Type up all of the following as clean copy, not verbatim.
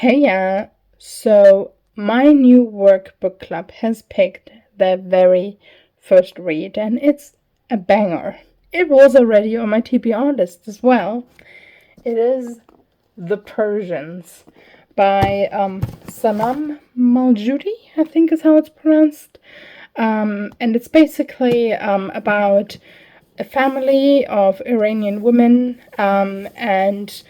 Hey, yeah. So, my new workbook club has picked their very first read, and it's a banger. It was already on my TBR list as well. It is The Persians by Sanam Mahloudji, I think is how it's pronounced. And it's basically about a family of Iranian women, and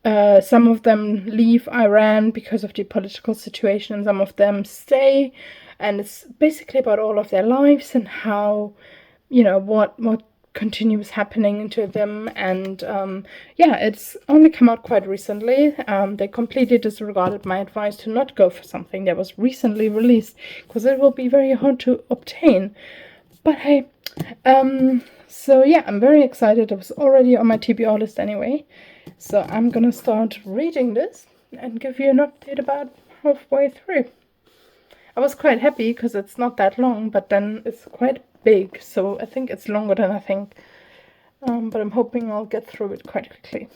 some of them leave Iran because of the political situation, and some of them stay. And it's basically about all of their lives and how, what continues happening to them. And yeah, it's only come out quite recently. They completely disregarded my advice to not go for something that was recently released, because it will be very hard to obtain. But hey, so yeah, I'm very excited. It was already on my TBR list anyway. So I'm gonna start reading this and give you an update about halfway through. I was quite happy because it's not that long, but then it's quite big, so I think it's longer than I think. But I'm hoping I'll get through it quite quickly.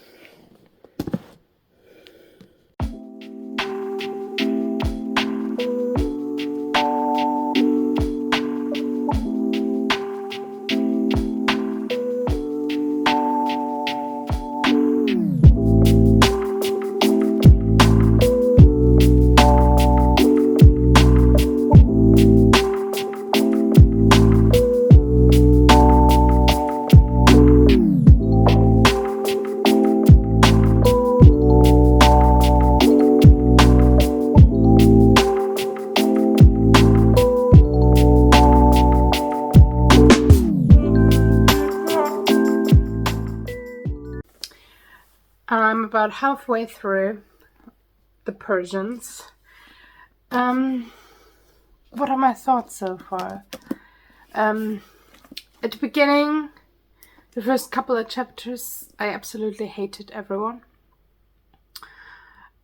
I'm about halfway through The Persians. What are my thoughts so far? At the beginning, the first couple of chapters, I absolutely hated everyone.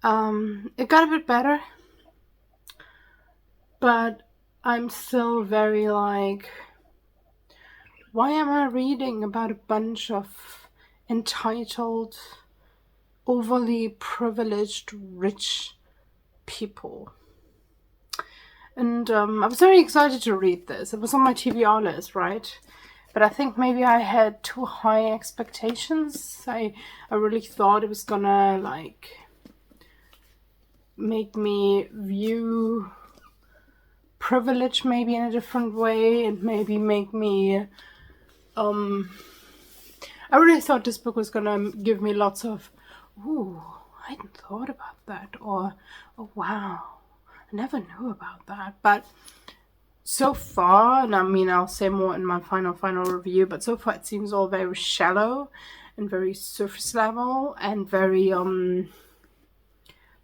It got a bit better, but I'm still very like, why am I reading about a bunch of entitled, overly privileged, rich people? And I was very excited to read this. It was on my TBR list, right? But I think maybe I had too high expectations. I really thought it was gonna like make me view privilege maybe in a different way, and maybe make me I really thought this book was gonna give me lots of, ooh, I hadn't thought about that, or oh wow, I never knew about that. But so far, and I mean I'll say more in my final review, but so far it seems all very shallow and very surface level, and very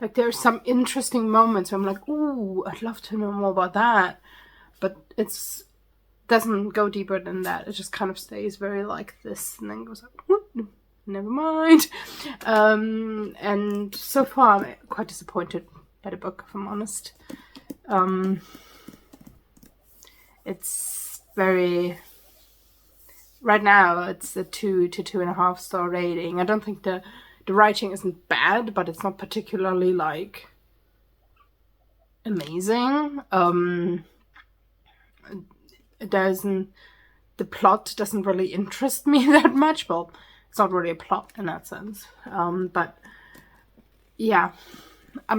like there's some interesting moments where I'm like, ooh, I'd love to know more about that. But it's doesn't go deeper than that. It just kind of stays very like this, and then goes like, whoop, never mind. And so far I'm quite disappointed by the book, if I'm honest. It's very, right now it's a 2 to 2.5 star rating. I don't think the writing isn't bad, but it's not particularly like amazing. The plot doesn't really interest me that much. Well, it's not really a plot in that sense. But yeah, I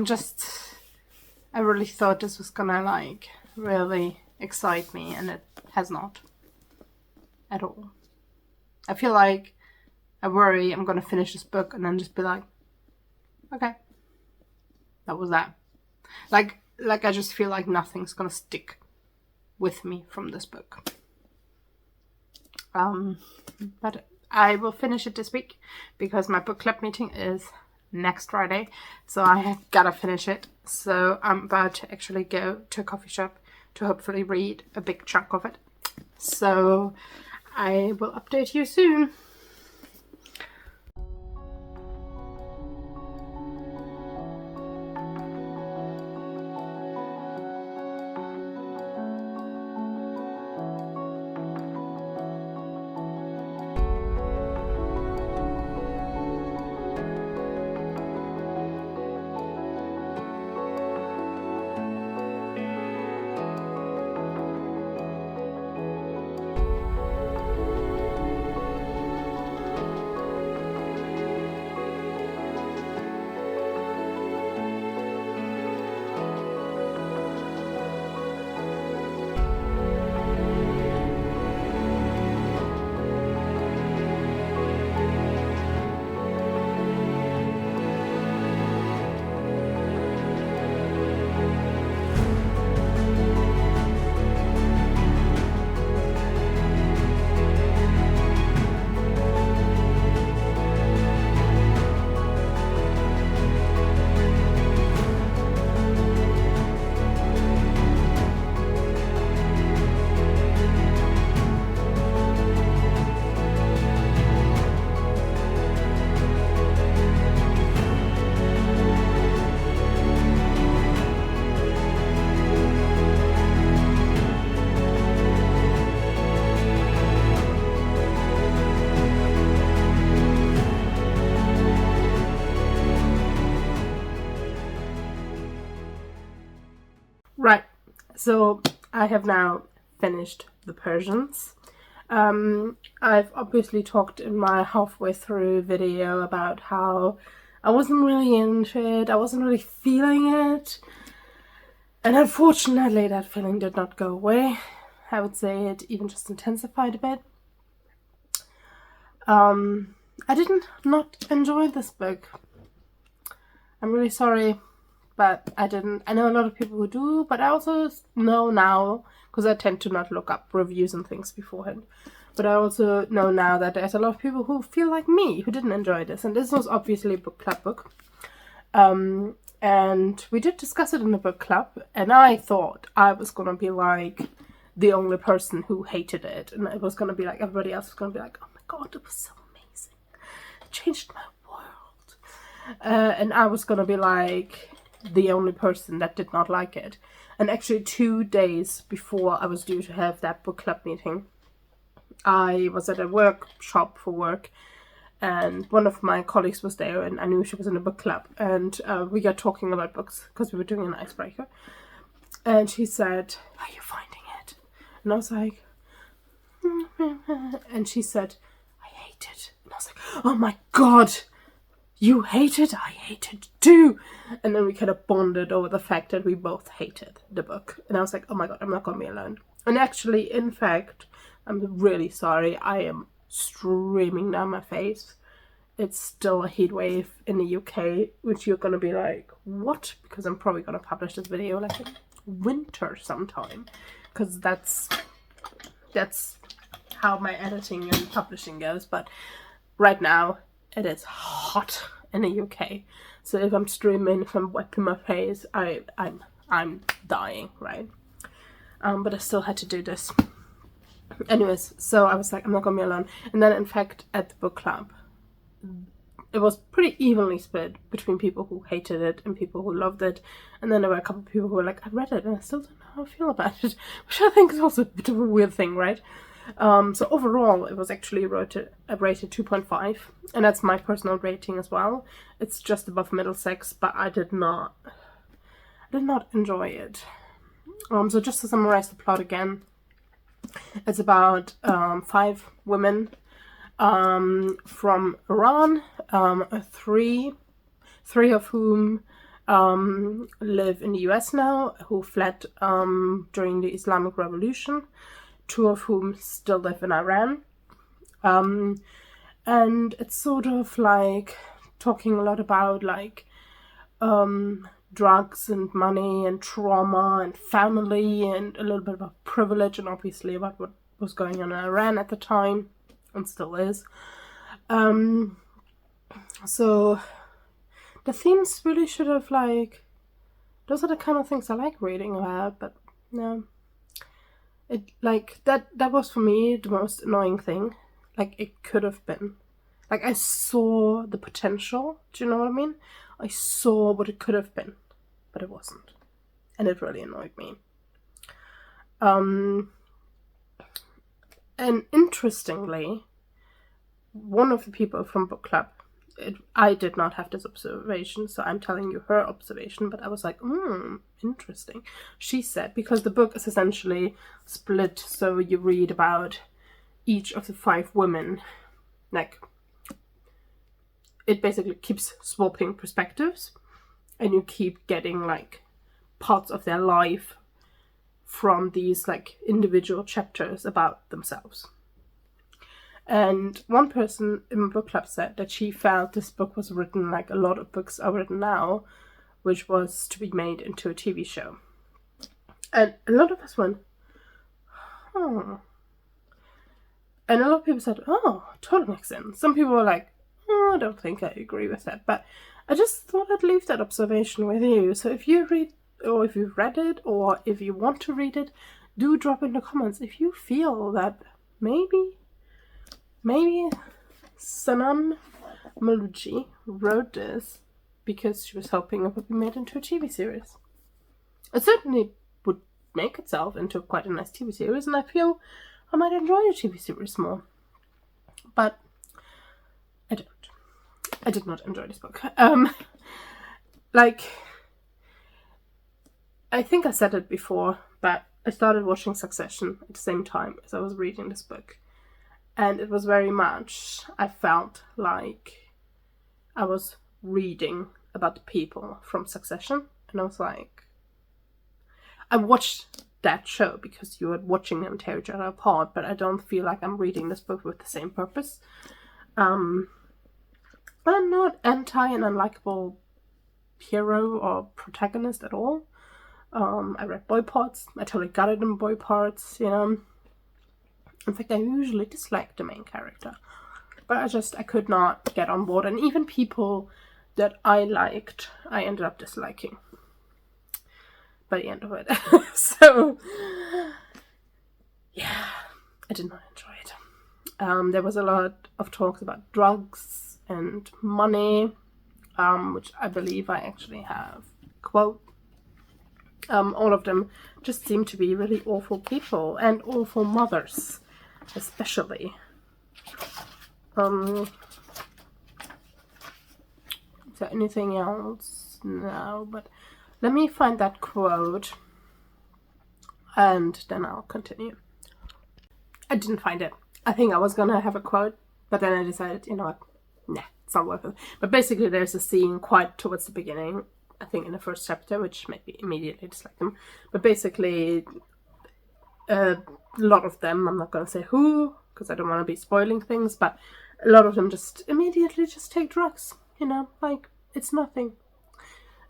really thought this was gonna like really excite me, and it has not at all. I feel like I worry I'm gonna finish this book and then just be like, okay, that was that. Like I just feel like nothing's gonna stick with me from this book. But I will finish it this week because my book club meeting is next Friday, so I gotta finish it. So I'm about to actually go to a coffee shop to hopefully read a big chunk of it. So I will update you soon. Right, so I have now finished The Persians. I've obviously talked in my halfway through video about how I wasn't really into it, I wasn't really feeling it, and unfortunately that feeling did not go away. I would say it even just intensified a bit. I didn't not enjoy this book. I'm really sorry, but I didn't. I know a lot of people who do, but I also know now, because I tend to not look up reviews and things beforehand, but I also know now that there's a lot of people who feel like me, who didn't enjoy this, and this was obviously a book club book. And we did discuss it in the book club, and I thought I was gonna be like the only person who hated it, and it was gonna be like everybody else was gonna be like, oh my god, it was so amazing, it changed my world, and I was gonna be like the only person that did not like it. And actually 2 days before I was due to have that book club meeting, I was at a workshop for work, and one of my colleagues was there, and I knew she was in a book club, and we got talking about books because we were doing an icebreaker, and she said, "How are you finding it?" And I was like, and she said, "I hate it." And I was like, "Oh my god, you hate it? I hate it too." And then we kind of bonded over the fact that we both hated the book, and I was like, "Oh my god, I'm not gonna be alone." And actually, in fact, I'm really sorry, I am streaming down my face. It's still a heat wave in the UK, which you're gonna be like, what? Because I'm probably gonna publish this video like in winter sometime, because that's how my editing and publishing goes. But right now it is hot in the UK, so if I'm streaming, if I'm wiping my face, I'm dying, right? But I still had to do this. Anyways, so I was like, I'm not gonna be alone. And then in fact at the book club, it was pretty evenly split between people who hated it and people who loved it. And then there were a couple of people who were like, I read it and I still don't know how I feel about it, which I think is also a bit of a weird thing, right? So overall it was actually rated 2.5, and that's my personal rating as well. It's just above Middlesex, but I did not enjoy it. So just to summarize the plot again, it's about 5 women from Iran, three of whom live in the US now, who fled during the Islamic Revolution, 2 of whom still live in Iran. And it's sort of like talking a lot about like drugs and money and trauma and family, and a little bit about privilege, and obviously about what was going on in Iran at the time and still is. So the themes really should have, like, those are the kind of things I like reading about, but no, it, like, that was for me the most annoying thing. Like, it could have been, like, I saw the potential, do you know what I mean? I saw what it could have been, but it wasn't, and it really annoyed me. And interestingly, one of the people from book club, I did not have this observation, so I'm telling you her observation, but I was like, interesting. She said, because the book is essentially split, so you read about each of the 5 women, like, it basically keeps swapping perspectives, and you keep getting, like, parts of their life from these, like, individual chapters about themselves. And one person in my book club said that she felt this book was written like a lot of books are written now, which was to be made into a TV show. And a lot of us went, And a lot of people said, totally makes sense. Some people were like, I don't think I agree with that. But I just thought I'd leave that observation with you. So if you read, or if you've read it, or if you want to read it, do drop in the comments if you feel that maybe Sanam Mahloudji wrote this because she was hoping it would be made into a TV series. It certainly would make itself into quite a nice TV series, and I feel I might enjoy a TV series more. But I don't. I did not enjoy this book. Like, I think I said it before, but I started watching Succession at the same time as I was reading this book. And it was very much, I felt like I was reading about the people from Succession. And I was like, I watched that show because you were watching them tear each other apart, but I don't feel like I'm reading this book with the same purpose. I'm not anti an unlikable hero or protagonist at all. I read boy parts. I totally got it in boy parts, you know. In fact, I usually dislike the main character. But I could not get on board. And even people that I liked, I ended up disliking by the end of it. So, yeah, I did not enjoy it. There was a lot of talks about drugs and money, which I believe I actually have quote. All of them just seem to be really awful people and awful mothers, especially. Is there anything else? No, but let me find that quote and then I'll continue. I didn't find it. I think I was gonna have a quote, but then I decided, you know what, nah, it's not worth it. But basically there's a scene quite towards the beginning, I think in the first chapter, which made me immediately dislike them. But basically, a lot of them, I'm not going to say who, because I don't want to be spoiling things, but a lot of them just immediately just take drugs, you know, like, it's nothing.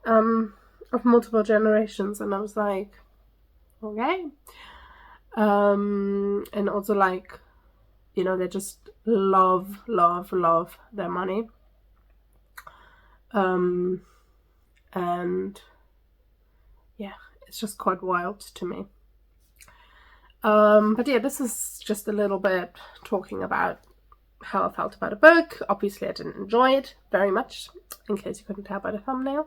Of multiple generations, and I was like, okay. And also like, you know, they just love their money. And yeah, it's just quite wild to me. But yeah, this is just a little bit talking about how I felt about a book. Obviously, I didn't enjoy it very much, in case you couldn't tell by the thumbnail.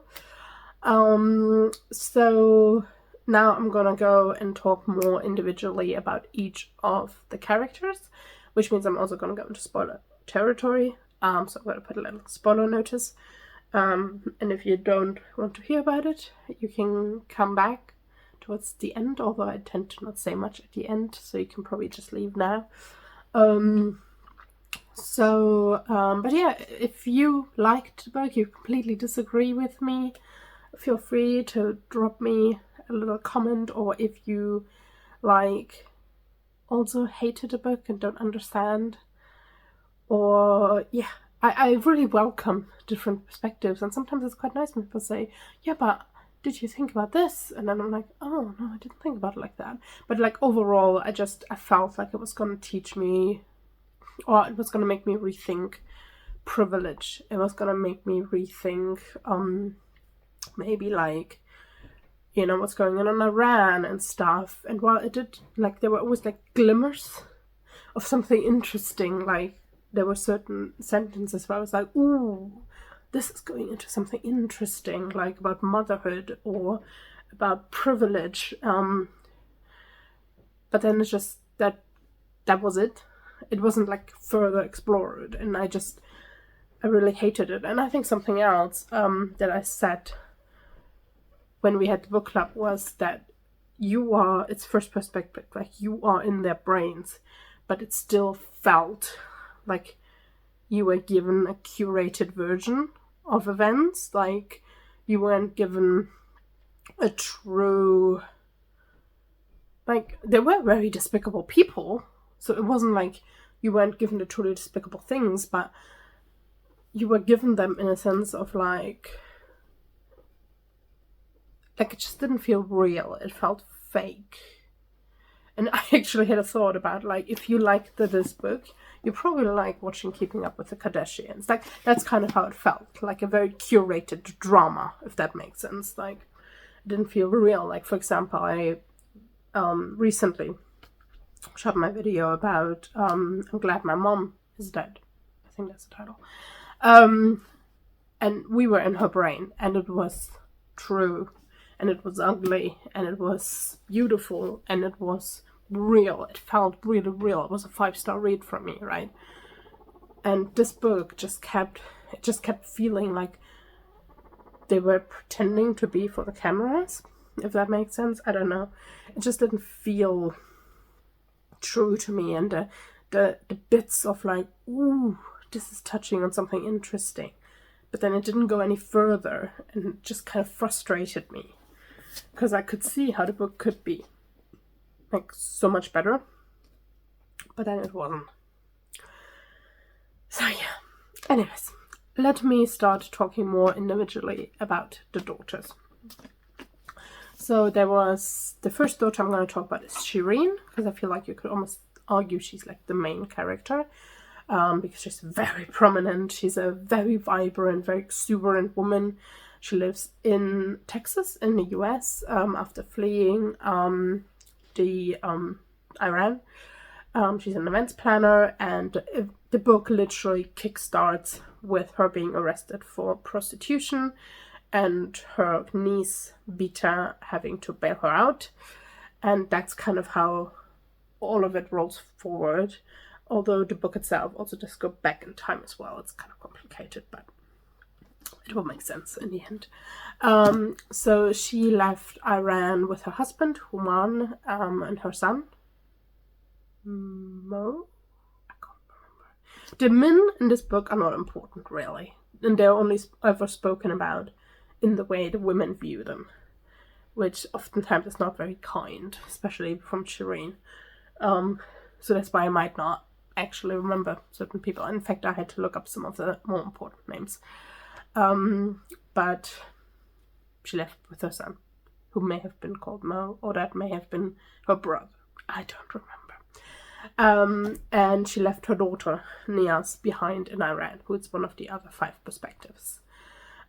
So now I'm gonna go and talk more individually about each of the characters, which means I'm also gonna go into spoiler territory. So I'm gonna put a little spoiler notice. And if you don't want to hear about it, you can come back towards the end, although I tend to not say much at the end, so you can probably just leave now. But yeah, if you liked the book, you completely disagree with me, feel free to drop me a little comment, or if you, like, also hated the book and don't understand, or, yeah, I really welcome different perspectives, and sometimes it's quite nice when people say, yeah, but did you think about this? And then I'm like, oh, no, I didn't think about it like that. But, like, overall, I felt like it was going to teach me, or it was going to make me rethink privilege. It was going to make me rethink, maybe, like, you know, what's going on in Iran and stuff. And while it did, like, there were always, like, glimmers of something interesting, like, there were certain sentences where I was like, ooh, this is going into something interesting, like about motherhood or about privilege. But then it's just that was it. It wasn't like further explored, and I really hated it. And I think something else that I said when we had the book club was that it's first perspective, like you are in their brains, but it still felt like you were given a curated version of events, like you weren't given a true, like, there were very despicable people, so it wasn't like you weren't given the truly despicable things, but you were given them in a sense of like it just didn't feel real, it felt fake. And I actually had a thought about, like, if you liked this book, you probably like watching Keeping Up with the Kardashians. Like, that's kind of how it felt. Like a very curated drama, if that makes sense. Like, it didn't feel real. Like, for example, I recently shot my video about I'm Glad My Mom Is Dead. I think that's the title. And we were in her brain, and it was true. And it was ugly, and it was beautiful, and it was real. It felt really real. It was a 5-star read from me, right? And this book just kept feeling like they were pretending to be for the cameras, if that makes sense. I don't know. It just didn't feel true to me, and the bits of like, ooh, this is touching on something interesting, but then it didn't go any further, and it just kind of frustrated me, because I could see how the book could be like so much better, but then it wasn't. So yeah, anyways, let me start talking more individually about the daughters. So there was the first daughter I'm going to talk about is Shireen, because I feel like you could almost argue she's like the main character, because she's very prominent. She's a very vibrant, very exuberant woman. She lives in Texas in the US after fleeing the Iran. She's an events planner, and the book literally kickstarts with her being arrested for prostitution and her niece Beta having to bail her out, and that's kind of how all of it rolls forward, although the book itself also does go back in time as well. It's kind of complicated, but it will make sense in the end. So she left Iran with her husband Human and her son Mo. I can't remember. The men in this book are not important really, and they're only ever spoken about in the way the women view them, which oftentimes is not very kind, especially from Shireen. So that's why I might not actually remember certain people. In fact, I had to look up some of the more important names. But she left with her son, who may have been called Mo, or that may have been her brother. I don't remember. And she left her daughter, Niaz, behind in Iran, who is one of the other 5 perspectives.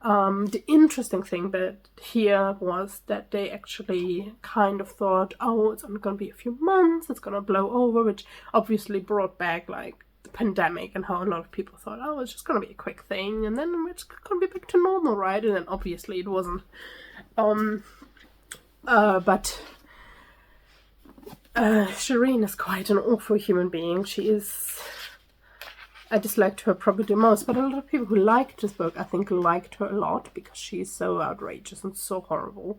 The interesting thing but here was that they actually kind of thought, oh, it's only going to be a few months, it's going to blow over, which obviously brought back like the pandemic and how a lot of people thought, oh, it's just going to be a quick thing and then it's going to be back to normal, right? And then obviously it wasn't. But Shireen is quite an awful human being. She is... I disliked her probably the most, but a lot of people who liked this book, I think, liked her a lot because she's so outrageous and so horrible.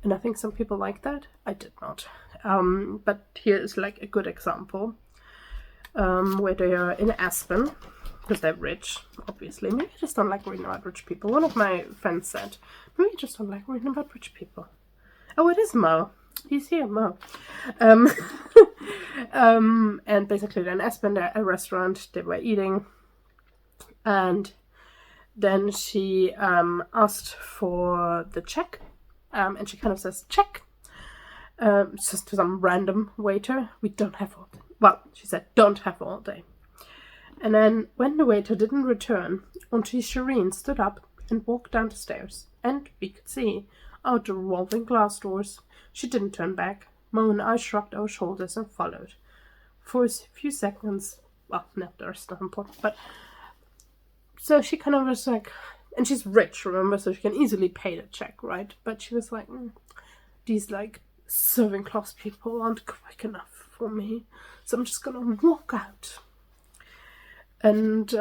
And I think some people like that. I did not. But here is like a good example where they are in Aspen, because they're rich, obviously. Maybe I just don't like reading about rich people. One of my friends said, maybe I just don't like reading about rich people. Oh, it is Mo. He's here, Mo. And basically they're in Aspen, they're at a restaurant, they were eating, and then she asked for the check, and she kind of says, check, just to some random waiter. We don't have all day. Well, she said, don't have all day. And then when the waiter didn't return, Auntie Shireen stood up and walked down the stairs, and we could see out the revolving glass doors. She didn't turn back. Mo and I shrugged our shoulders and followed. For a few seconds, well, no, the rest is not important, but so she kind of was like, and she's rich, remember, so she can easily pay the check, right? But she was like, these like serving class people aren't quick enough for me, so I'm just gonna walk out and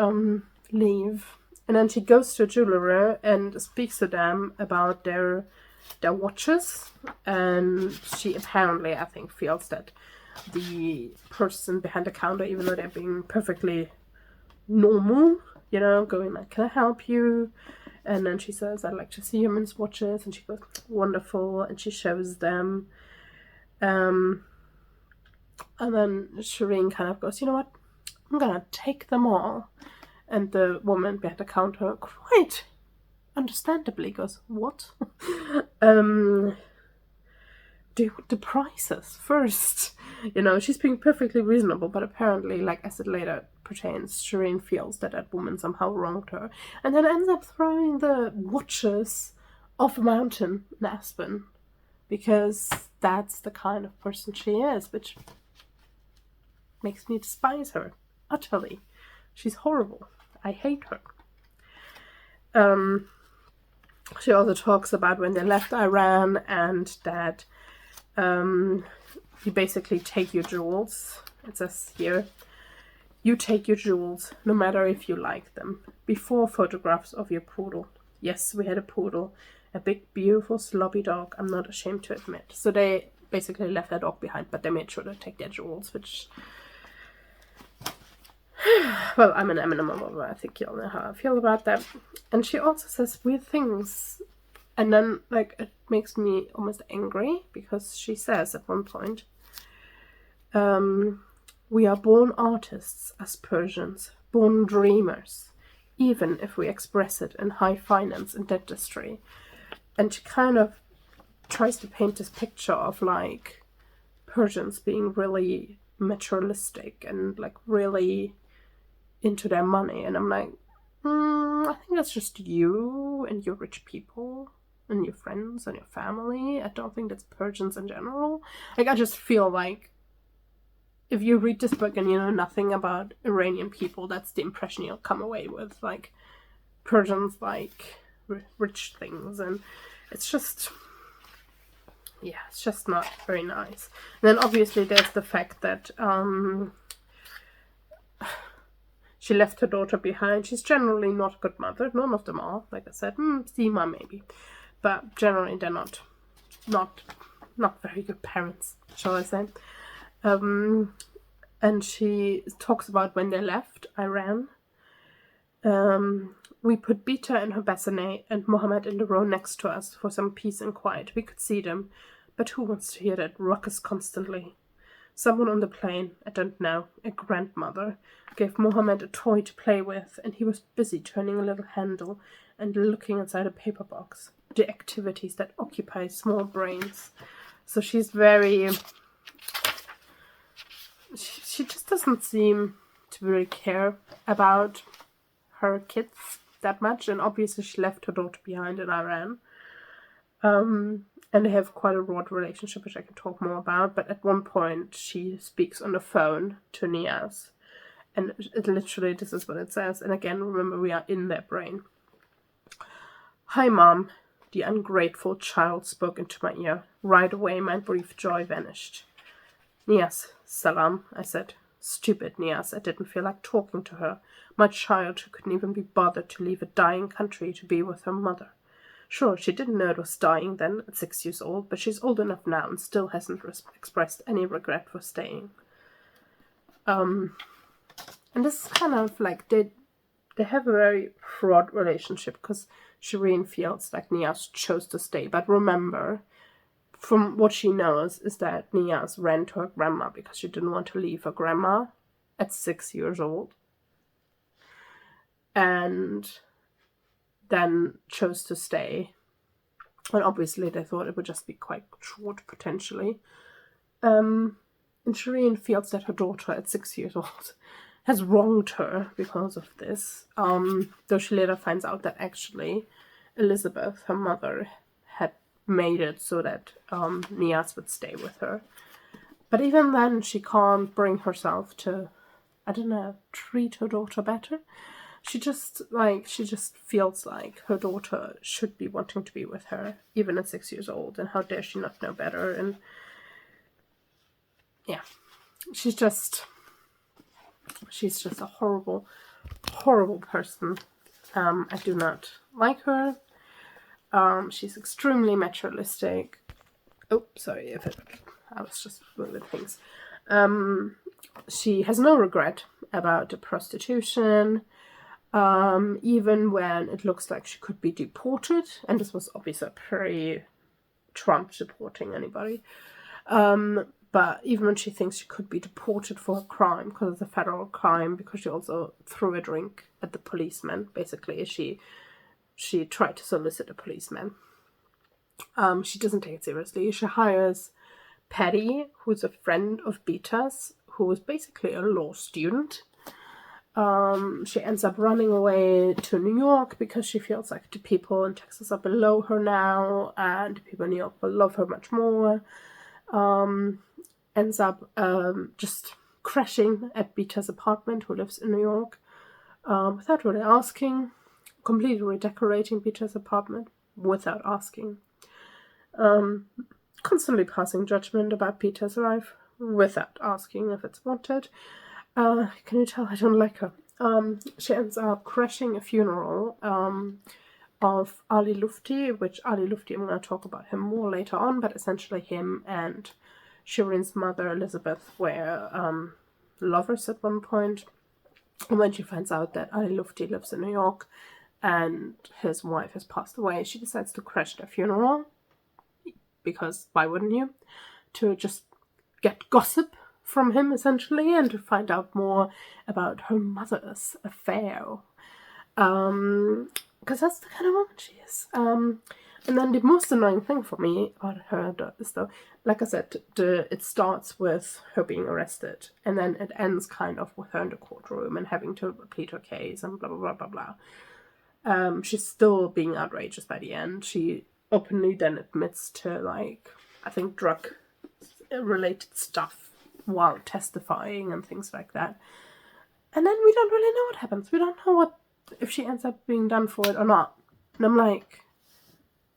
leave. And then she goes to a jeweler and speaks to them about their watches, and she apparently, I think, feels that the person behind the counter, even though they're being perfectly normal, you know, going like, can I help you? And then she says, I'd like to see your men's watches, and she goes, wonderful, and she shows them. And then Shireen kind of goes, you know what, I'm gonna take them all. And the woman behind the counter quite understandably goes, what? Do you want the prices first? You know, she's being perfectly reasonable, but apparently, like as it later pertains, Shireen feels that that woman somehow wronged her, and then ends up throwing the watches off a mountain in Aspen, because that's the kind of person she is, which makes me despise her utterly. She's horrible. I hate her. She also talks about when they left Iran, and that you basically take your jewels. It says here, you take your jewels, no matter if you like them. Before photographs of your poodle. Yes, we had a poodle, A big, beautiful, sloppy dog, I'm not ashamed to admit. So they basically left their dog behind, but they made sure to take their jewels, which... Well, I'm an animal lover. I think you'll know how I feel about that. And she also says weird things. And then, like, it makes me almost angry, because she says at one point, we are born artists as Persians, born dreamers, even if we express it in high finance and dentistry. And she kind of tries to paint this picture of, like, Persians being really materialistic and, like, really into their money. And I'm like, I think that's just you and your rich people and your friends and your family. I don't think that's Persians in general. Like, I just feel like if you read this book and you know nothing about Iranian people, that's the impression you'll come away with. Like, Persians like rich things, and it's just, yeah, it's just not very nice. And then obviously there's the fact that she left her daughter behind. She's generally not a good mother. None of them are. Like I said, Seema maybe, but generally they're not very good parents, shall I say. And she talks about when they left Iran. We put Beta in her bassinet and Mohammed in the row next to us for some peace and quiet. We could see them, but who wants to hear that ruckus constantly? Someone on the plane, I don't know, a grandmother, gave Mohammed a toy to play with, and he was busy turning a little handle and looking inside a paper box. The activities that occupy small brains. So she's very... She just doesn't seem to really care about her kids that much, and obviously she left her daughter behind in Iran. And they have quite a broad relationship, which I can talk more about, but at one point she speaks on the phone to Niaz, and it literally, this is what it says, and again, remember, we are in their brain. Hi, Mom. The ungrateful child spoke into my ear. Right away, my brief joy vanished. Niaz, salam, I said. Stupid Niaz, I didn't feel like talking to her. My child who couldn't even be bothered to leave a dying country to be with her mother. Sure, she didn't know it was dying then, at 6 years old, but she's old enough now and still hasn't expressed any regret for staying. And this is kind of like, they have a very fraught relationship, because Shireen feels like Niaz chose to stay. But remember, from what she knows, is that Niaz ran to her grandma because she didn't want to leave her grandma at 6 years old. And then chose to stay. And obviously they thought it would just be quite short, potentially. And Shireen feels that her daughter at 6 years old has wronged her because of this. Though she later finds out that actually Elizabeth, her mother, had made it so that Niaz would stay with her. But even then, she can't bring herself to, I don't know, treat her daughter better. She just feels like her daughter should be wanting to be with her, even at 6 years old, and how dare she not know better. And yeah, she's just a horrible, horrible person. I do not like her. She's extremely materialistic. Oh, sorry, I was just moving things. She has no regret about the prostitution. Even when it looks like she could be deported, and this was obviously pre-Trump deporting anybody, but even when she thinks she could be deported for a crime, because it's a federal crime, because she also threw a drink at the policeman, basically, she tried to solicit a policeman. She doesn't take it seriously. She hires Patty, who's a friend of Beta's, who is basically a law student. She ends up running away to New York because she feels like the people in Texas are below her now, and the people in New York will love her much more. Ends up just crashing at Beta's apartment, who lives in New York, without really asking. Completely redecorating Beta's apartment without asking. Constantly passing judgment about Beta's life without asking if it's wanted. Can you tell I don't like her? She ends up crashing a funeral of Ali Lufti, which Ali Lufti, I'm going to talk about him more later on, but essentially him and Shireen's mother, Elizabeth, were lovers at one point. And when she finds out that Ali Lufti lives in New York and his wife has passed away, she decides to crash their funeral, because why wouldn't you? To just get gossip from him, essentially, and to find out more about her mother's affair. Because that's the kind of woman she is. And then the most annoying thing for me about her is, though, like I said, it starts with her being arrested, and then it ends kind of with her in the courtroom and having to plead her case and blah, blah, blah, blah, blah. She's still being outrageous by the end. She openly then admits to, like, I think drug-related stuff while testifying and things like that. And then we don't really know what happens. We don't know if she ends up being done for it or not. And I'm like,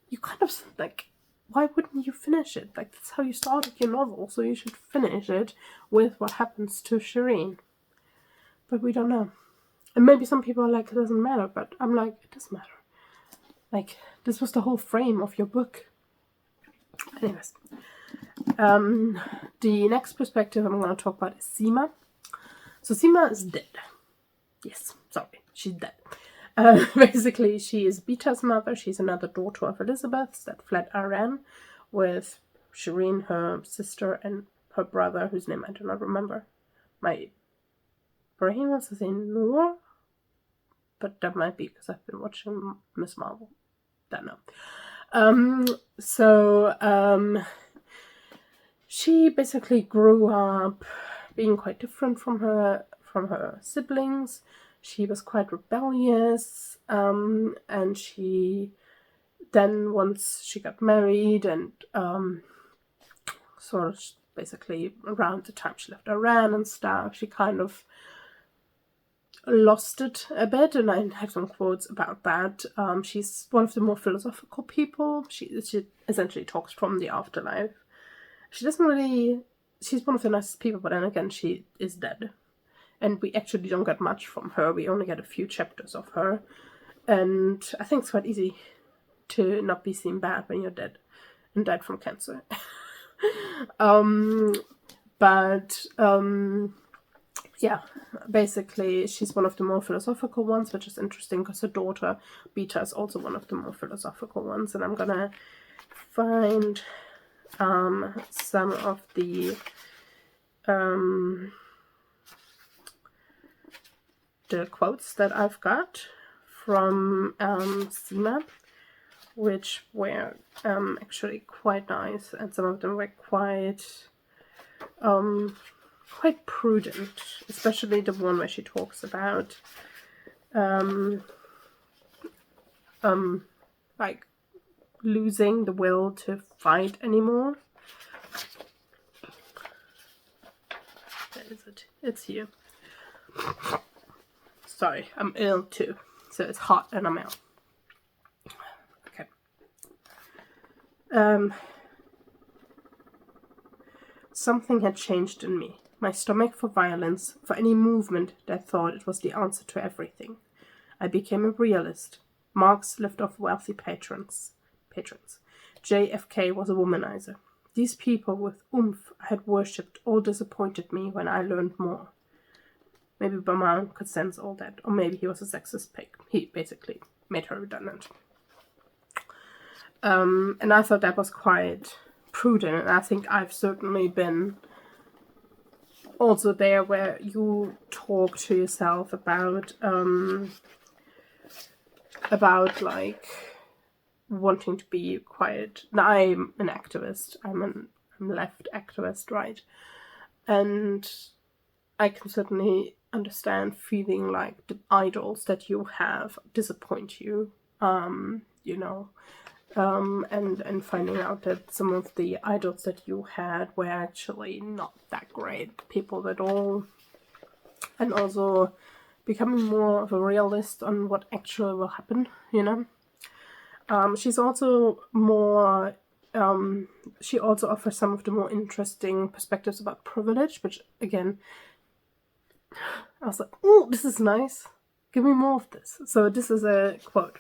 you kind of, like, why wouldn't you finish it? Like, that's how you started your novel, so you should finish it with what happens to Shireen. But we don't know. And maybe some people are like, it doesn't matter, but I'm like, it does matter. Like, this was the whole frame of your book. Anyways. The next perspective I'm going to talk about is Seema. So Seema is dead. Yes, sorry, she's dead. Basically, she is Beta's mother. She's another daughter of Elizabeth's that fled Iran with Shireen, her sister, and her brother, whose name I do not remember. My brain wants to say Noor, but that might be because I've been watching Miss Marvel. Don't know. She basically grew up being quite different from her siblings. She was quite rebellious, and she then, once she got married and sort of basically around the time she left Iran and stuff, she kind of lost it a bit, and I have some quotes about that. She's one of the more philosophical people. She essentially talks from the afterlife. She's one of the nicest people, but then again, she is dead. And we actually don't get much from her. We only get a few chapters of her. And I think it's quite easy to not be seen bad when you're dead and died from cancer. Yeah, basically, she's one of the more philosophical ones, which is interesting because her daughter, Beta, is also one of the more philosophical ones. And I'm gonna find some of the quotes that I've got from Seema, which were actually quite nice, and some of them were quite prudent, especially the one where she talks about like losing the will to fight anymore. Where is it? It's here. Sorry, I'm ill too, so it's hot and I'm ill. Okay. Something had changed in me. My stomach for violence, for any movement that thought it was the answer to everything. I became a realist. Marx lived off wealthy patrons. JFK was a womanizer. These people with oomph I had worshipped all disappointed me when I learned more. Maybe Baman could sense all that, or maybe he was a sexist pig. He basically made her redundant. And I thought that was quite prudent, and I think I've certainly been also there where you talk to yourself about like wanting to be quiet. Now, I'm an activist. I'm a left activist, right? And I can certainly understand feeling like the idols that you have disappoint you, and finding out that some of the idols that you had were actually not that great people at all, and also becoming more of a realist on what actually will happen, She's also more, she also offers some of the more interesting perspectives about privilege, which, again, I was like, oh, this is nice. Give me more of this. So this is a quote.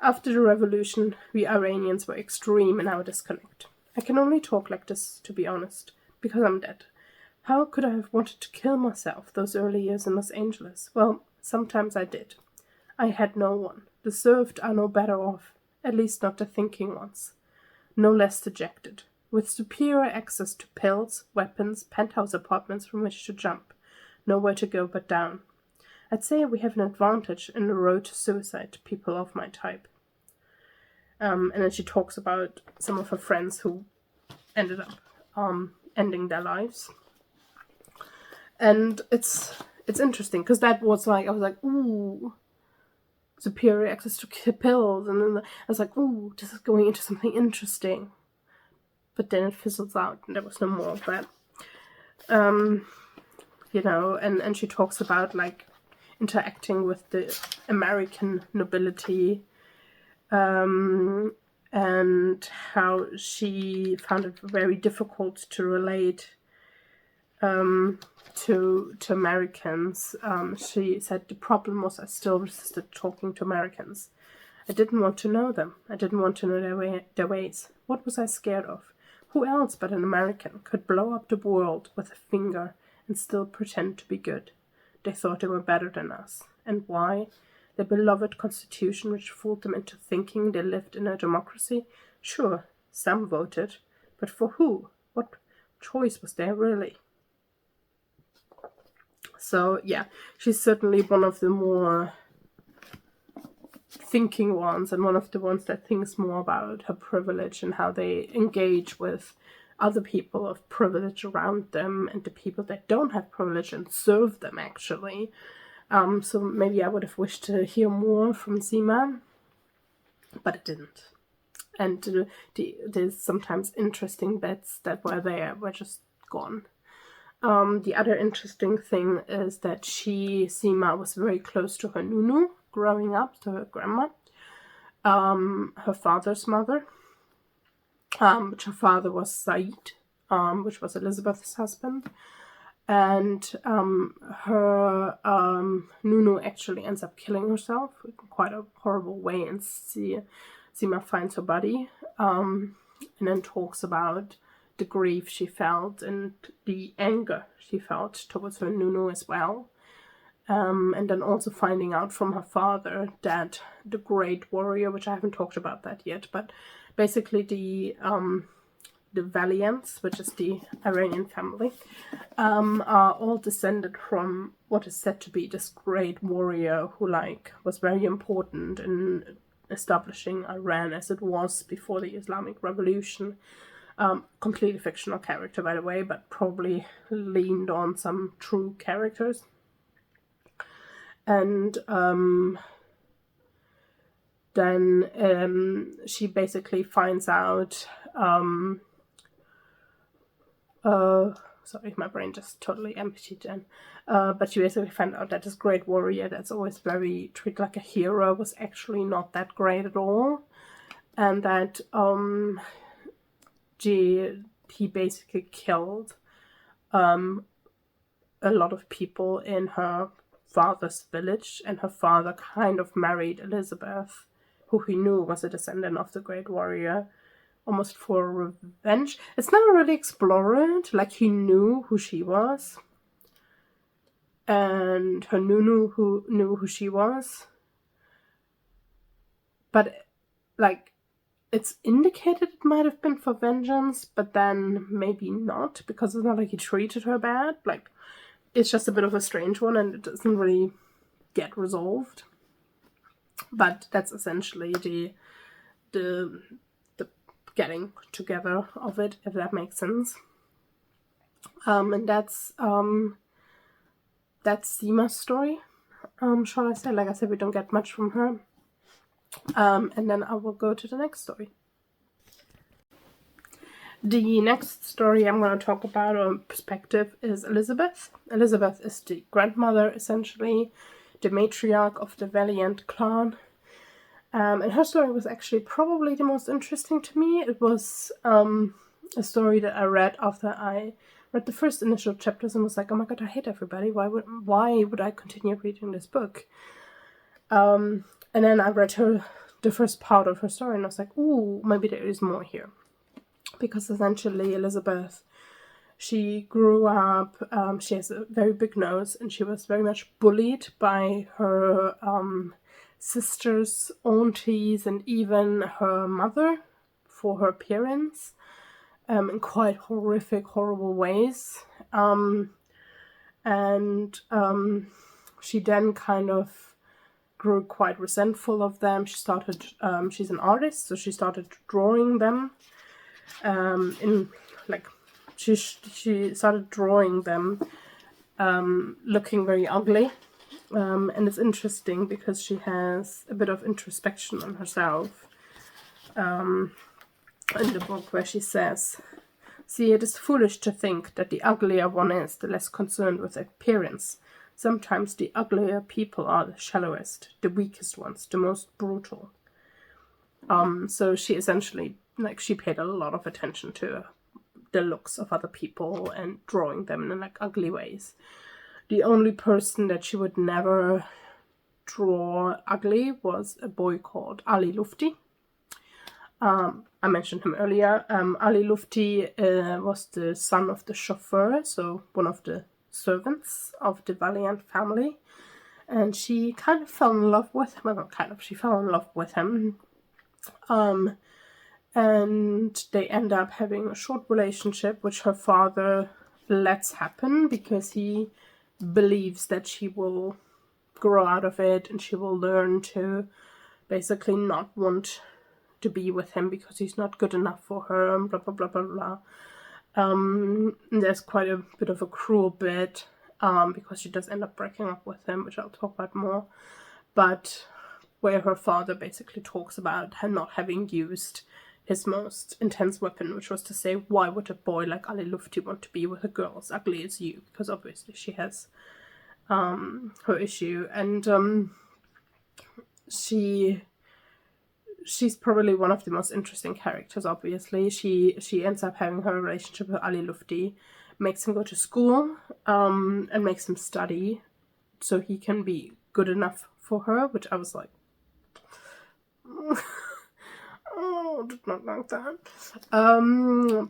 After the revolution, we Iranians were extreme in our disconnect. I can only talk like this, to be honest, because I'm dead. How could I have wanted to kill myself those early years in Los Angeles? Well, sometimes I did. I had no one. The served are no better off, at least not the thinking ones. No less dejected, with superior access to pills, weapons, penthouse apartments from which to jump. Nowhere to go but down. I'd say we have an advantage in the road to suicide, people of my type. And then she talks about some of her friends who ended up ending their lives. And it's interesting, because that was like, I was like, ooh, superior access to pills. And then I was like, ooh, this is going into something interesting. But then it fizzles out, and there was no more of that. You know, and she talks about, like, interacting with the American nobility, and how she found it very difficult to relate to Americans. She said the problem was I still resisted talking to Americans. I didn't want to know them. I didn't want to know their ways. What was I scared of? Who else but an American could blow up the world with a finger and still pretend to be good? They thought they were better than us. And why? Their beloved constitution, which fooled them into thinking they lived in a democracy? Sure, some voted. But for who? What choice was there, really? So, yeah, she's certainly one of the more thinking ones, and one of the ones that thinks more about her privilege and how they engage with other people of privilege around them and the people that don't have privilege and serve them, actually. So maybe I would have wished to hear more from Seema, but it didn't. And there's sometimes interesting bits that were there were just gone. The other interesting thing is that Seema was very close to her Nunu growing up, to her grandma, her father's mother, which her father was Said, which was Elizabeth's husband. And her Nunu actually ends up killing herself in quite a horrible way, and Seema finds her body, and then talks about the grief she felt and the anger she felt towards her Nunu as well. And then also finding out from her father that the great warrior, which I haven't talked about that yet, but basically the Valiants, which is the Iranian family, are all descended from what is said to be this great warrior who, like, was very important in establishing Iran as it was before the Islamic Revolution. Completely fictional character, by the way, but probably leaned on some true characters. And then she basically finds out, sorry, my brain just totally emptied then. But she basically found out that this great warrior that's always very treated like a hero was actually not that great at all. And that he basically killed a lot of people in her father's village, and her father kind of married Elizabeth, who he knew was a descendant of the great warrior, almost for revenge. It's never really explored, like he knew who she was, and her Nunu who knew who she was, but like it's indicated it might have been for vengeance, but then maybe not, because it's not like he treated her bad. Like, it's just a bit of a strange one, and it doesn't really get resolved. But that's essentially the getting together of it, if that makes sense. And that's Seema's story. Shall I say? Like I said, we don't get much from her. And then I will go to the next story. The next story I'm going to talk about, or perspective, is Elizabeth. Elizabeth is the grandmother, essentially, the matriarch of the Valiant clan. And her story was actually probably the most interesting to me. It was a story that I read after I read the first initial chapters and was like, oh my god, I hate everybody. Why would I continue reading this book? And then I read the first part of her story, and I was like, ooh, maybe there is more here. Because essentially Elizabeth, she grew up, she has a very big nose, and she was very much bullied by her sisters, aunties, and even her mother for her appearance in quite horrible ways. She then kind of grew quite resentful of them. She started, she's an artist, so she started drawing them she started drawing them looking very ugly. And it's interesting because she has a bit of introspection on herself in the book, where she says, "See, it is foolish to think that the uglier one is, the less concerned with appearance. Sometimes the uglier people are the shallowest, the weakest ones, the most brutal." So she essentially, she paid a lot of attention to the looks of other people and drawing them in ugly ways. The only person that she would never draw ugly was a boy called Ali Lufti. I mentioned him earlier. Ali Lufti was the son of the chauffeur, so one of the servants of the Valiant family. And she kind of fell in love with him. Well, not kind of, she fell in love with him. And they end up having a short relationship, which her father lets happen because he believes that she will grow out of it and she will learn to basically not want to be with him because he's not good enough for her, and blah, blah, blah, blah, blah. There's quite a bit of a cruel bit because she does end up breaking up with him, which I'll talk about more. But where her father basically talks about her not having used his most intense weapon, which was to say, why would a boy like Ali Lufti want to be with a girl as ugly as you? Because obviously she has her issue, and she's probably one of the most interesting characters. Obviously, she ends up having her relationship with Ali Lufti, makes him go to school, and makes him study so he can be good enough for her, which I was like, oh, did not like that.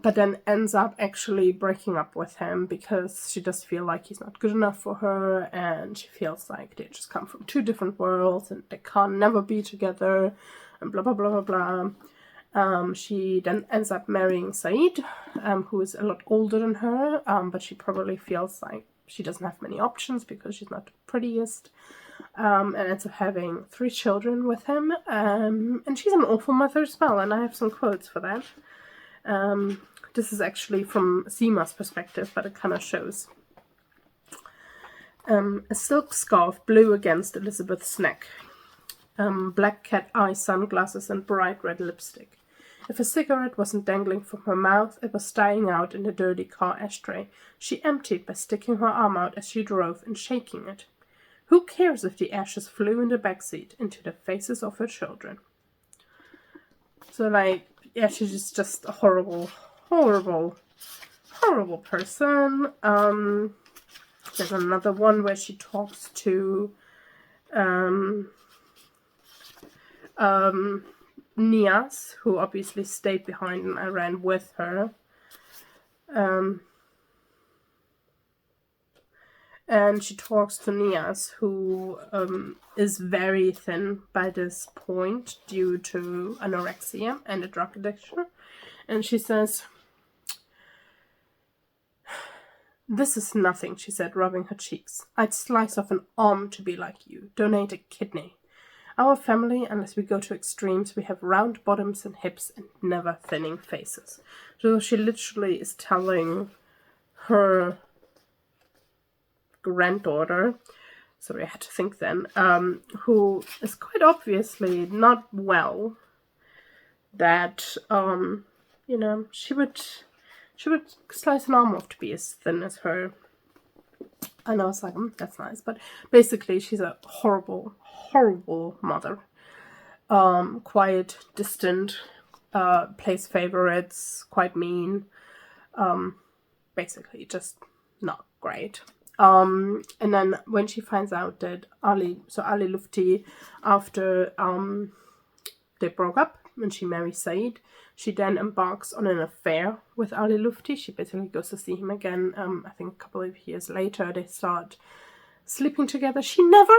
But then ends up actually breaking up with him because she does feel like he's not good enough for her, and she feels like they just come from two different worlds and they can't never be together, and blah, blah, blah, blah, blah. She then ends up marrying Said, who is a lot older than her, but she probably feels like she doesn't have many options because she's not the prettiest. And ends up having 3 children with him, and she's an awful mother as well, and I have some quotes for that. This is actually from Seema's perspective, but it kind of shows. A silk scarf blew against Elizabeth's neck, black cat eye sunglasses and bright red lipstick. If a cigarette wasn't dangling from her mouth, it was dying out in the dirty car ashtray. She emptied by sticking her arm out as she drove and shaking it. Who cares if the ashes flew in the backseat into the faces of her children? So, she's just a horrible person. There's another one where she talks to Nias, who obviously stayed behind in Iran with her. And she talks to Nias, who is very thin by this point due to anorexia and a drug addiction. And she says, "This is nothing," she said, rubbing her cheeks. "I'd slice off an arm to be like you, donate a kidney. Our family, unless we go to extremes, we have round bottoms and hips and never thinning faces." So she literally is telling her granddaughter, sorry, I had to think then, who is quite obviously not well, that she would slice an arm off to be as thin as her. And I was like, that's nice. But basically she's a horrible mother. Quiet, distant, plays favorites, quite mean, basically just not great. And then when she finds out that Ali Lufti, after they broke up and she marries Said, she then embarks on an affair with Ali Lufti. She basically goes to see him again. I think a couple of years later, they start sleeping together. She never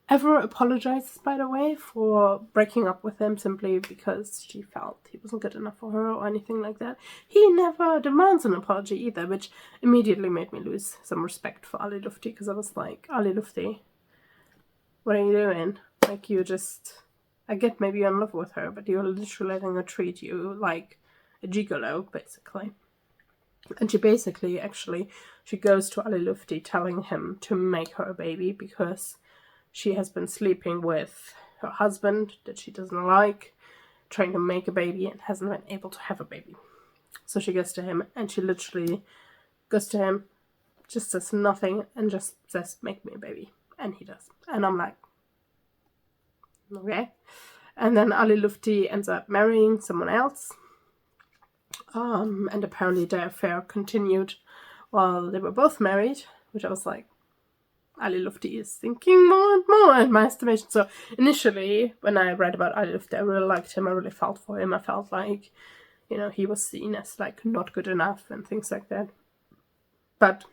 ever apologizes, by the way, for breaking up with him simply because she felt he wasn't good enough for her or anything like that. He never demands an apology either, which immediately made me lose some respect for Ali Lufti, because I was like, Ali Lufti, what are you doing? Like, you just... I get maybe you're in love with her, but you're literally letting her treat you like a gigolo, basically. And she basically, she goes to Ali Lufti telling him to make her a baby because she has been sleeping with her husband that she doesn't like, trying to make a baby, and hasn't been able to have a baby. So she goes to him, and she literally goes to him, just says nothing, and just says, make me a baby. And he does. And I'm like, okay. And then Ali Lufti ends up marrying someone else. And apparently their affair continued while they were both married, which I was like, Ali Lufti is thinking more and more in my estimation. So initially, when I read about Ali Lufti, I really liked him. I really felt for him. I felt like, you know, he was seen as like not good enough and things like that. But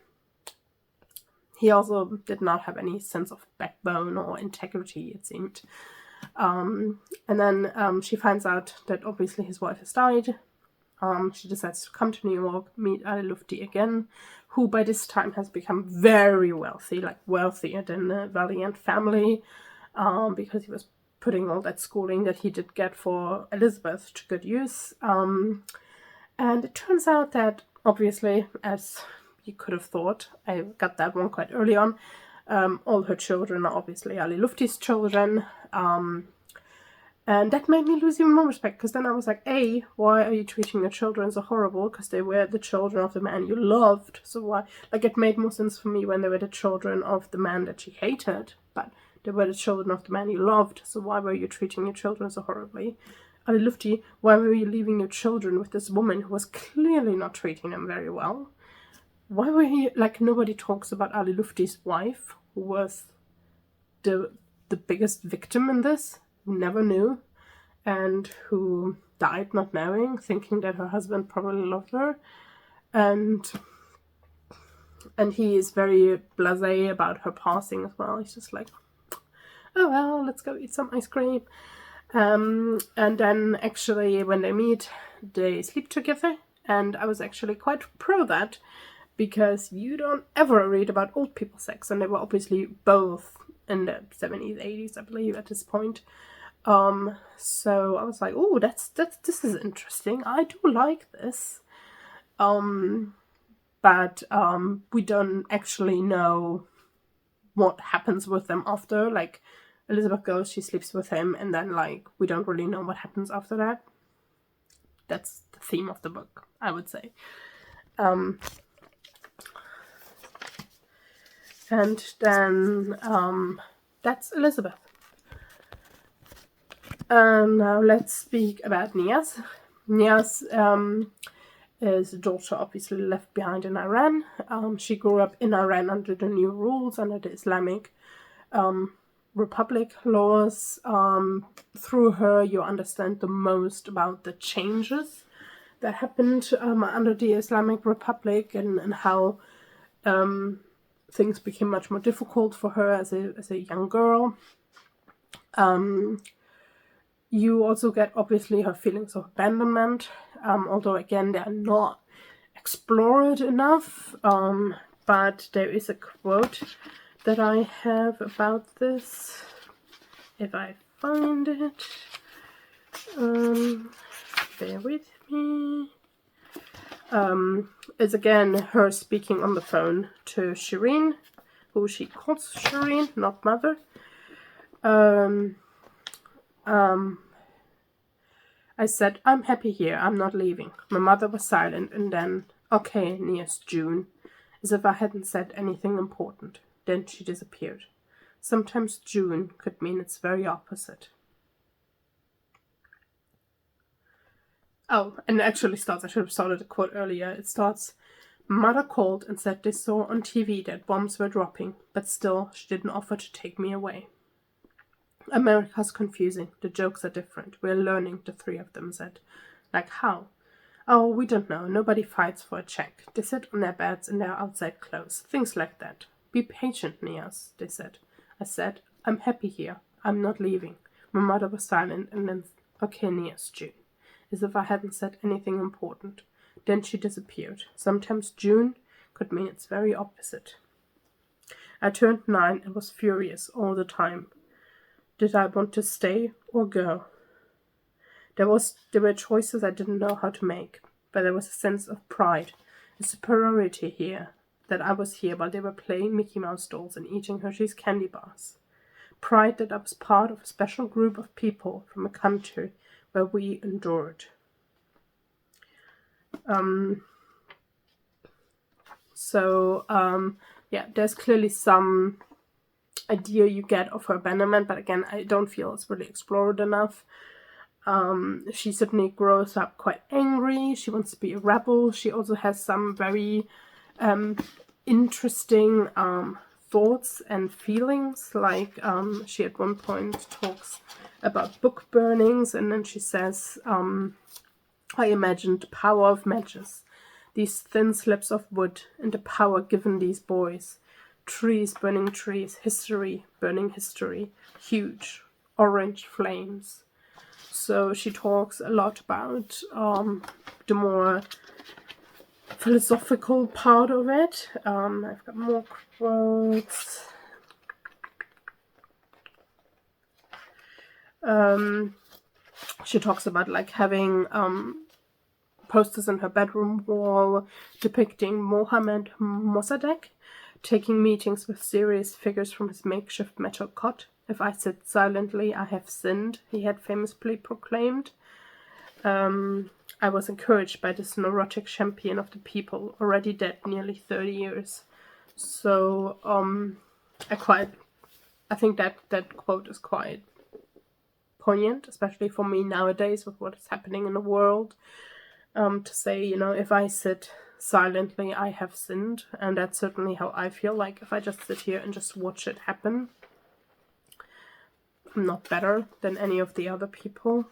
he also did not have any sense of backbone or integrity, it seemed. And then she finds out that obviously his wife has died. She decides to come to New York, meet Ali Lufti again, who by this time has become very wealthy, like wealthier than the Valiant family, because he was putting all that schooling that he did get for Elizabeth to good use. And it turns out that, obviously, as you could have thought, I got that one quite early on, all her children are obviously Ali Lufti's children. And that made me lose even more respect, because then I was like, A, why are you treating your children so horrible? Because they were the children of the man you loved. So why? Like, it made more sense for me when they were the children of the man that she hated. But they were the children of the man you loved. So why were you treating your children so horribly? Ali Lufti, why were you leaving your children with this woman who was clearly not treating them very well? Why were you... Like, nobody talks about Ali Lufti's wife, who was the biggest victim in this. Never knew, and who died not knowing, thinking that her husband probably loved her, and he is very blasé about her passing as well. He's just like, oh well, let's go eat some ice cream. And then actually when they meet, they sleep together, and I was actually quite pro that, because you don't ever read about old people sex, and they were obviously both in the 70s, 80s, I believe, at this point. So I was like, oh, this is interesting. I do like this. But we don't actually know what happens with them after. Like, Elizabeth goes, she sleeps with him, and then, like, we don't really know what happens after that. That's the theme of the book, I would say. And then that's Elizabeth. Now let's speak about Niaz. Niaz is a daughter obviously left behind in Iran. She grew up in Iran under the new rules, under the Islamic Republic laws. Through her, you understand the most about the changes that happened under the Islamic Republic, and how things became much more difficult for her as a young girl. You also get, obviously, her feelings of abandonment, although, again, they are not explored enough. But there is a quote that I have about this, if I find it. Bear with me. It's, again, her speaking on the phone to Shireen, who she calls Shireen, not mother. I said, I'm happy here, I'm not leaving. My mother was silent, and then, okay, Niaz, June, as if I hadn't said anything important. Then she disappeared. Sometimes June could mean its very opposite. Oh, and it actually starts, I should have started the quote earlier, it starts, Mother called and said they saw on TV that bombs were dropping, but still she didn't offer to take me away. America's confusing. The jokes are different. We're learning, the three of them said. Like how? Oh, we don't know. Nobody fights for a check. They sit on their beds in their outside clothes. Things like that. Be patient, Nias, they said. I said, I'm happy here. I'm not leaving. My mother was silent and then, okay, Nias, June. As if I hadn't said anything important. Then she disappeared. Sometimes June could mean its very opposite. I turned 9 and was furious all the time. Did I want to stay or go? There were choices I didn't know how to make, but there was a sense of pride, a superiority here, that I was here while they were playing Mickey Mouse dolls and eating Hershey's candy bars. Pride that I was part of a special group of people from a country where we endured. There's clearly some idea you get of her abandonment, but again, I don't feel it's really explored enough. She certainly grows up quite angry. She wants to be a rebel. She also has some very interesting thoughts and feelings. Like she at one point talks about book burnings, and then she says, I imagined the power of matches, these thin slips of wood, and the power given these boys. Trees burning trees, history burning history, huge orange flames. So she talks a lot about the more philosophical part of it. I've got more quotes. She talks about like having posters on her bedroom wall depicting Mohammed Mossadegh taking meetings with serious figures from his makeshift metal cot. If I sit silently, I have sinned, he had famously proclaimed. I was encouraged by this neurotic champion of the people, already dead nearly 30 years. So I think that quote is quite poignant, especially for me nowadays with what is happening in the world. To say, if I sit silently, I have sinned, and that's certainly how I feel. Like if I just sit here and just watch it happen, I'm not better than any of the other people.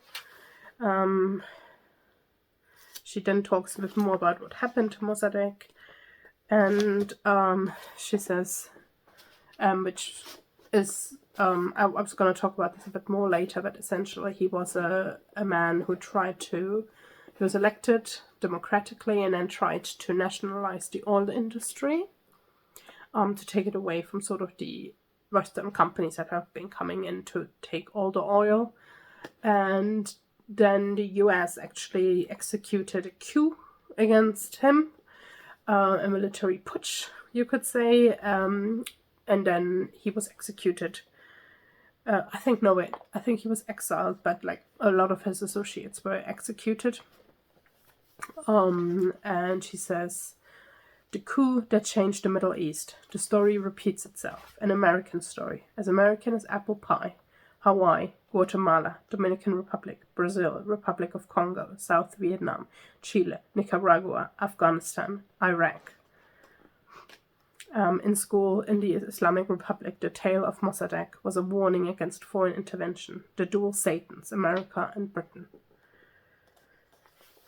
She then talks a bit more about what happened to Mossadegh, and she says, which is, I was going to talk about this a bit more later, but essentially he was a man who he was elected democratically and then tried to nationalize the oil industry, to take it away from sort of the Western companies that have been coming in to take all the oil. And then the US actually executed a coup against him, a military putsch, you could say, and then he was executed. I think he was exiled, but like a lot of his associates were executed. And she says, the coup that changed the Middle East. The story repeats itself. An American story. As American as apple pie. Hawaii, Guatemala, Dominican Republic, Brazil, Republic of Congo, South Vietnam, Chile, Nicaragua, Afghanistan, Iraq. In school, in the Islamic Republic, the tale of Mossadegh was a warning against foreign intervention. The dual Satans, America and Britain.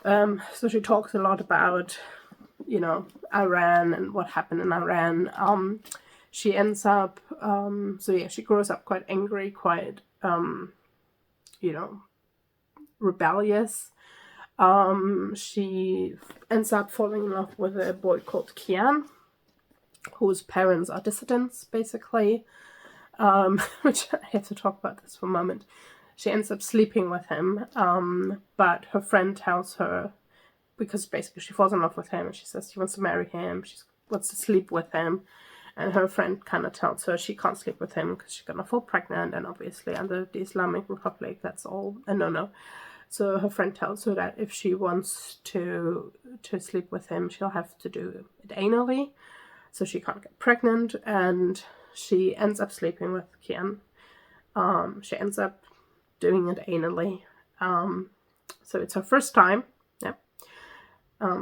So she talks a lot about, Iran and what happened in Iran. She ends up, she grows up quite angry, quite, rebellious. She ends up falling in love with a boy called Kian, whose parents are dissidents, basically, which I have to talk about this for a moment. She ends up sleeping with him, but her friend tells her, because basically she falls in love with him and she says she wants to marry him, she wants to sleep with him, and her friend kind of tells her she can't sleep with him because she's gonna fall pregnant, and obviously under the Islamic Republic that's all a no-no. So her friend tells her that if she wants to sleep with him, she'll have to do it anally, so she can't get pregnant, and she ends up sleeping with Kian. She ends up doing it anally. So it's her first time. Yeah.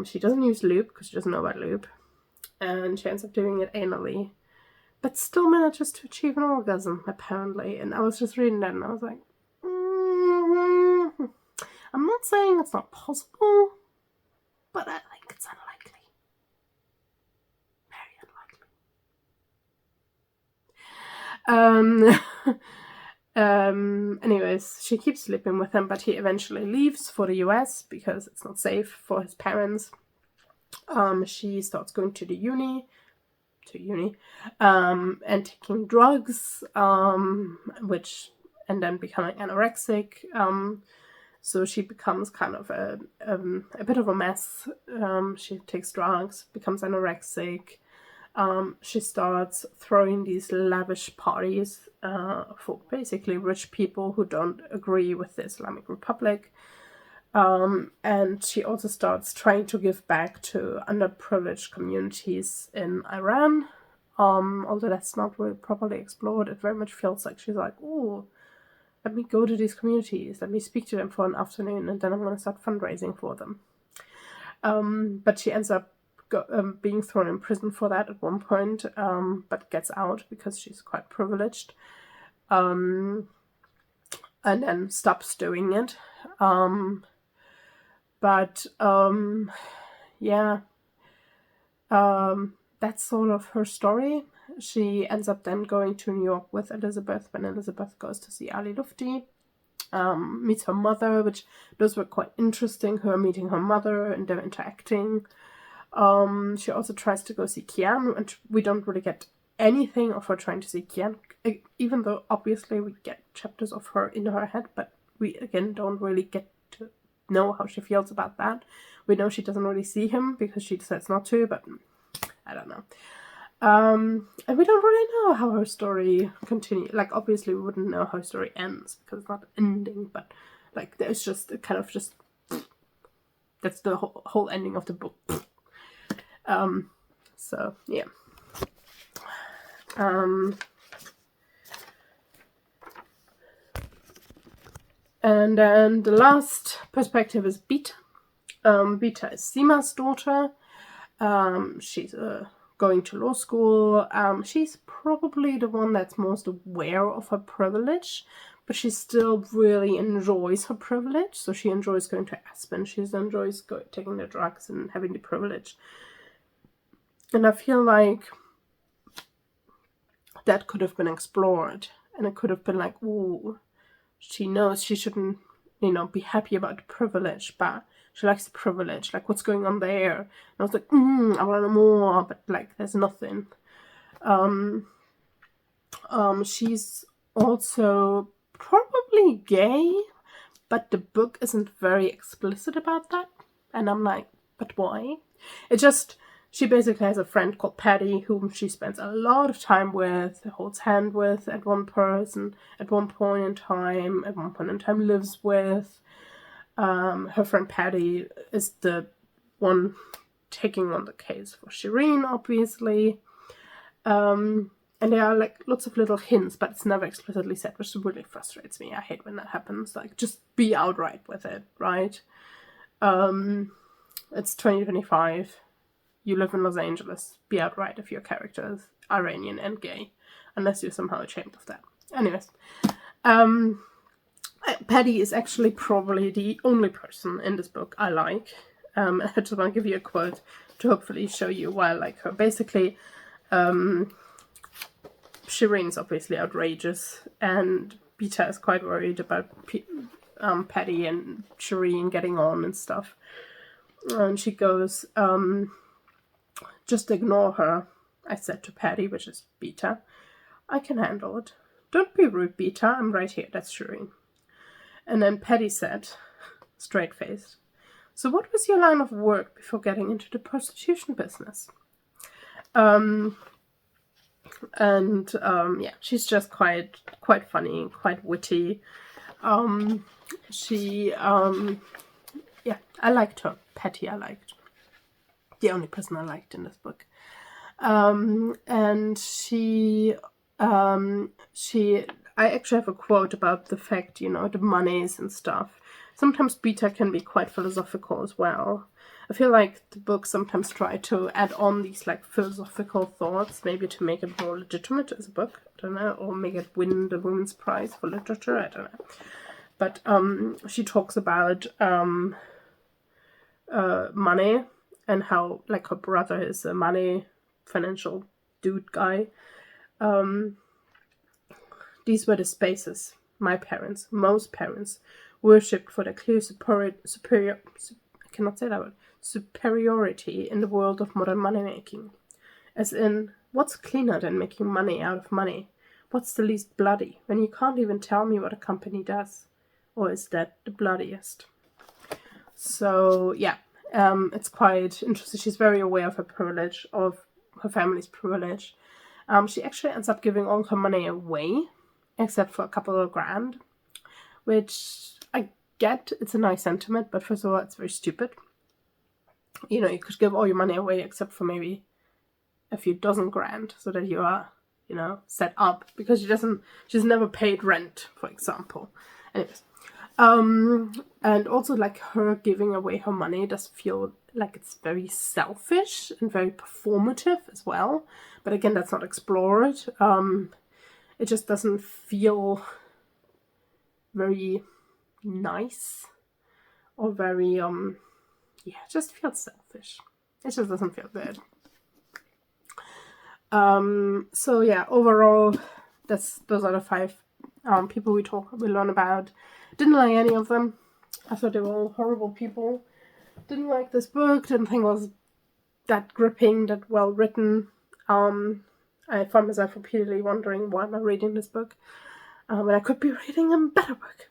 She doesn't use lube because she doesn't know about lube, and she ends up doing it anally, but still manages to achieve an orgasm, apparently. And I was just reading that and I was like, I'm not saying it's not possible, but I think it's unlikely. Very unlikely. Anyways, she keeps sleeping with him, but he eventually leaves for the US because it's not safe for his parents. She starts going to uni, and taking drugs, and then becoming anorexic. So she becomes kind of a bit of a mess. She takes drugs, becomes anorexic. She starts throwing these lavish parties for basically rich people who don't agree with the Islamic Republic. And she also starts trying to give back to underprivileged communities in Iran. Although that's not really properly explored, it very much feels like she's like, oh, let me go to these communities, let me speak to them for an afternoon, and then I'm going to start fundraising for them. But she ends up being thrown in prison for that at one point, but gets out because she's quite privileged, and then stops doing it. That's sort of her story. She ends up then going to New York with Elizabeth when Elizabeth goes to see Ali Lufti, meets her mother, which those were quite interesting, her meeting her mother and them interacting. She also tries to go see Kian, and we don't really get anything of her trying to see Kian, even though obviously we get chapters of her in her head, but we again don't really get to know how she feels about that. We know she doesn't really see him because she decides not to, but I don't know. And we don't really know how her story continues. Like, obviously we wouldn't know how her story ends because it's not ending, but like there's just kind of just that's the whole ending of the book. So yeah. And then the last perspective is Beta. Beta is Sima's daughter. She's going to law school. She's probably the one that's most aware of her privilege, but she still really enjoys her privilege. So she enjoys going to Aspen. She enjoys taking the drugs and having the privilege. And I feel like that could have been explored, and it could have been like, ooh, she knows she shouldn't, be happy about the privilege, but she likes the privilege. Like, what's going on there? And I was like, I want to know more, but like, there's nothing. She's also probably gay, but the book isn't very explicit about that. And I'm like, but why? She basically has a friend called Patty, whom she spends a lot of time with, holds hand with at one point in time, lives with. Her friend Patty is the one taking on the case for Shireen, obviously. And there are like lots of little hints, but it's never explicitly said, which really frustrates me. I hate when that happens. Like, just be outright with it, right? It's 2025. You live in Los Angeles. Be outright if your character is Iranian and gay, unless you're somehow ashamed of that. Anyways, Patty is actually probably the only person in this book I like. I just want to give you a quote to hopefully show you why I like her. Basically, Shireen's obviously outrageous, and Beta is quite worried about Patty and Shireen getting on and stuff. And she goes, just ignore her, I said to Patty, which is Beta. I can handle it. Don't be rude, Beta. I'm right here. That's Shireen. And then Patty said, straight-faced, so what was your line of work before getting into the prostitution business? She's just quite funny, quite witty. I liked her. Patty I liked. The only person I liked in this book. I actually have a quote about the fact, the monies and stuff. sometimes beta can be quite philosophical as well. I feel like the books sometimes try to add on these like philosophical thoughts, maybe to make it more legitimate as a book, I don't know, or make it win the Women's Prize for Literature, I don't know. But she talks about money and how like her brother is a money financial dude guy. These were the spaces most parents worshipped for their clear superiority in the world of modern money making. As in, what's cleaner than making money out of money? What's the least bloody, when you can't even tell me what a company does? Or is that the bloodiest? So, yeah, it's quite interesting. She's very aware of her privilege, of her family's privilege. She actually ends up giving all her money away, except for a couple of grand, which I get. It's a nice sentiment, but first of all, it's very stupid. You know, you could give all your money away except for maybe a few dozen grand, so that you are, you know, set up, because she's never paid rent, for example. Anyways. And also, like, her giving away her money does feel like it's very selfish and very performative as well. But again, that's not explored. It just doesn't feel very nice or very, it just feels selfish. It just doesn't feel good. So yeah, overall, those are the 5 people we learn about. Didn't like any of them. I thought they were all horrible people. Didn't like this book. Didn't think it was that gripping, that well written. I found myself repeatedly wondering, why am I reading this book when I could be reading a better book?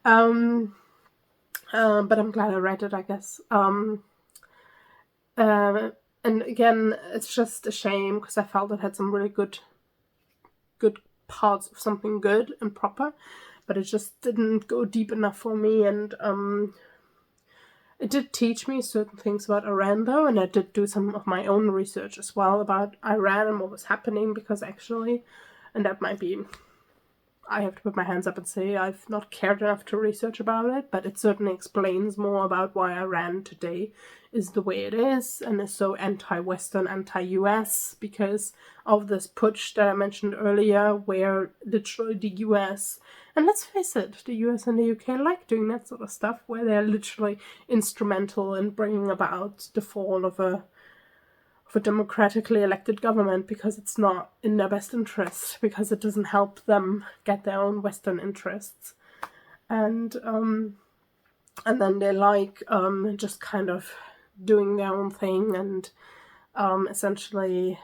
But I'm glad I read it, I guess. And again, it's just a shame, because I felt it had some really good parts of something good and proper, but it just didn't go deep enough for me. And it did teach me certain things about Iran, though, and I did do some of my own research as well about Iran and what was happening, because actually, and that might be, I have to put my hands up and say I've not cared enough to research about it, but it certainly explains more about why Iran today is the way it is and is so anti-Western, anti-US, because of this putsch that I mentioned earlier, where literally the US, and let's face it, the US and the UK like doing that sort of stuff, where they're literally instrumental in bringing about the fall of a democratically elected government, because it's not in their best interest, because it doesn't help them get their own Western interests. And then they like just kind of doing their own thing and essentially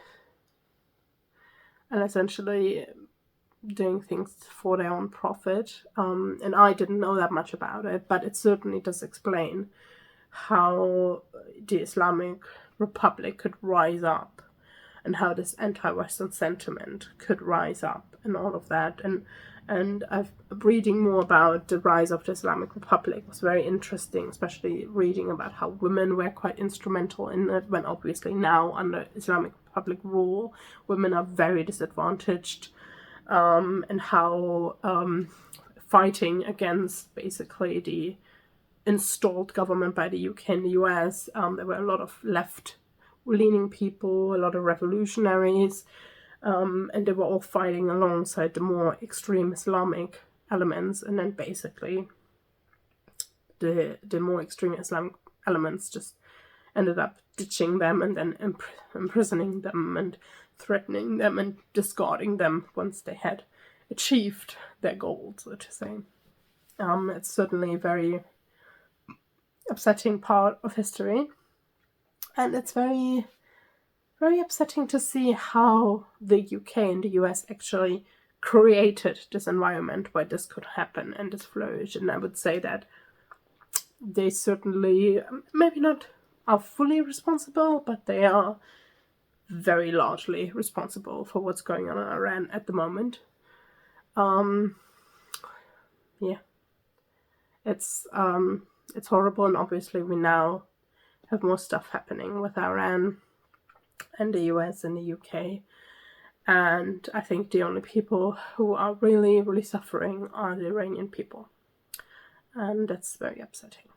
doing things for their own profit. And I didn't know that much about it, but it certainly does explain how the Islamic Republic could rise up, and how this anti-Western sentiment could rise up, and all of that. And reading more about the rise of the Islamic Republic was very interesting, especially reading about how women were quite instrumental in it, when obviously now under Islamic Republic rule, women are very disadvantaged, and how fighting against basically the installed government by the UK and the US, there were a lot of left-leaning people, a lot of revolutionaries, and they were all fighting alongside the more extreme Islamic elements, and then basically the more extreme Islamic elements just ended up ditching them and then imprisoning them and threatening them and discarding them once they had achieved their goals, so to say. It's certainly a very upsetting part of history, and it's very, very upsetting to see how the UK and the US actually created this environment where this could happen and this flourish. And I would say that they certainly, maybe not are fully responsible, but they are very largely responsible for what's going on in Iran at the moment. Yeah, it's horrible, and obviously we now have more stuff happening with Iran and the US and the UK. And I think the only people who are really, really suffering are the Iranian people. and that's very upsetting.